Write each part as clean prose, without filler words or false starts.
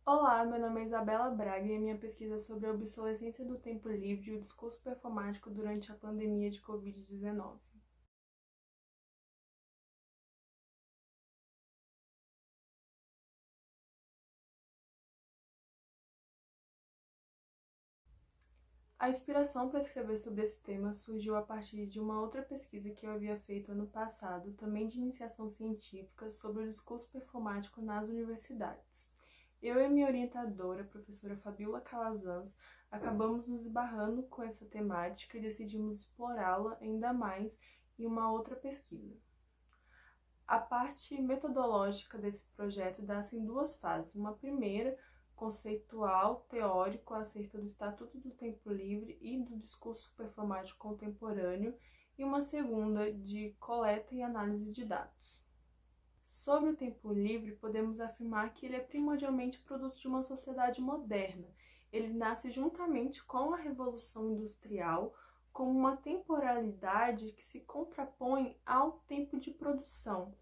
Olá, meu nome é Isabela Braga e a minha pesquisa é sobre a obsolescência do tempo livre e o discurso performático durante a pandemia de Covid-19. A inspiração para escrever sobre esse tema surgiu a partir de uma outra pesquisa que eu havia feito ano passado, também de iniciação científica, sobre o discurso performático nas universidades. Eu e a minha orientadora, a professora Fabiola Calazans, acabamos nos esbarrando com essa temática e decidimos explorá-la ainda mais em uma outra pesquisa. A parte metodológica desse projeto dá-se em duas fases. Uma primeira, conceitual, teórico, acerca do Estatuto do Tempo Livre e do discurso performático contemporâneo, e uma segunda, de coleta e análise de dados. Sobre o tempo livre, podemos afirmar que ele é primordialmente produto de uma sociedade moderna. Ele nasce juntamente com a Revolução Industrial, como uma temporalidade que se contrapõe ao tempo de produção.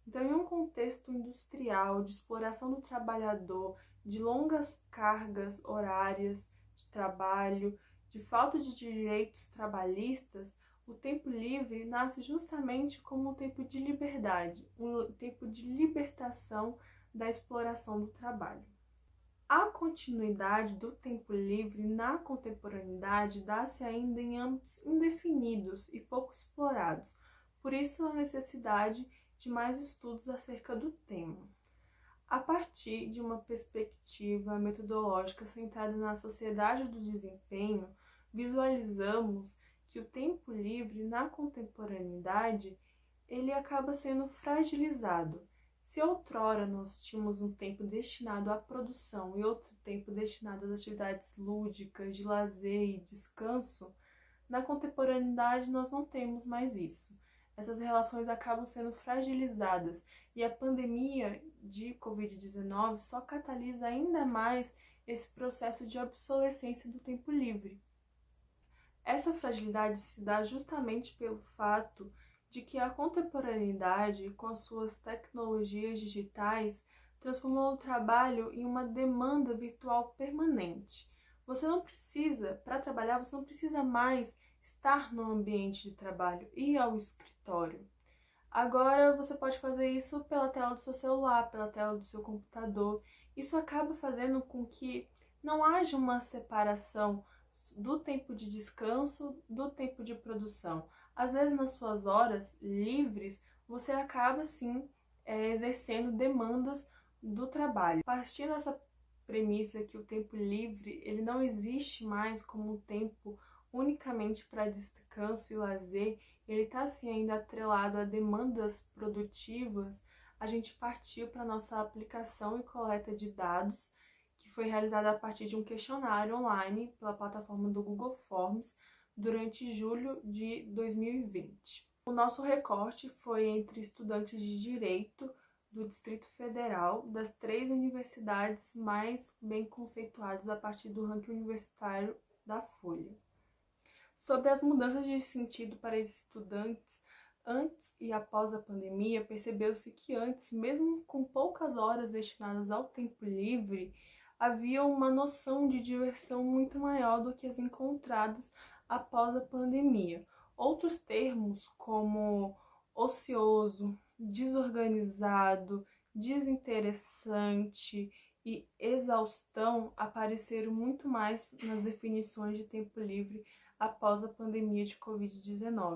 Então, em um contexto industrial, de exploração do trabalhador, de longas cargas horárias de trabalho, de falta de direitos trabalhistas, o tempo livre nasce justamente como um tempo de liberdade, um tempo de libertação da exploração do trabalho. A continuidade do tempo livre na contemporaneidade dá-se ainda em âmbitos indefinidos e pouco explorados, por isso a necessidade de mais estudos acerca do tema. A partir de uma perspectiva metodológica centrada na sociedade do desempenho, visualizamos que o tempo livre na contemporaneidade ele acaba sendo fragilizado. Se outrora nós tínhamos um tempo destinado à produção e outro tempo destinado às atividades lúdicas, de lazer e descanso, na contemporaneidade nós não temos mais isso. Essas relações acabam sendo fragilizadas e a pandemia de Covid-19 só catalisa ainda mais esse processo de obsolescência do tempo livre. Essa fragilidade se dá justamente pelo fato de que a contemporaneidade, com as suas tecnologias digitais, transformou o trabalho em uma demanda virtual permanente. Você não precisa, para trabalhar, você não precisa mais estar no ambiente de trabalho, ir ao escritório. Agora você pode fazer isso pela tela do seu celular, pela tela do seu computador. Isso acaba fazendo com que não haja uma separação do tempo de descanso do tempo de produção. Às vezes, nas suas horas livres, você acaba sim exercendo demandas do trabalho. Partindo dessa premissa que o tempo livre ele não existe mais como um tempo unicamente para descanso e lazer, ele está assim ainda atrelado a demandas produtivas, a gente partiu para a nossa aplicação e coleta de dados, que foi realizada a partir de um questionário online pela plataforma do Google Forms durante julho de 2020. O nosso recorte foi entre estudantes de Direito do Distrito Federal, das 3 universidades mais bem conceituadas a partir do ranking universitário da Folha. Sobre as mudanças de sentido para esses estudantes, antes e após a pandemia, percebeu-se que antes, mesmo com poucas horas destinadas ao tempo livre, havia uma noção de diversão muito maior do que as encontradas após a pandemia. Outros termos, como ocioso, desorganizado, desinteressante e exaustão, apareceram muito mais nas definições de tempo livre após a pandemia de Covid-19.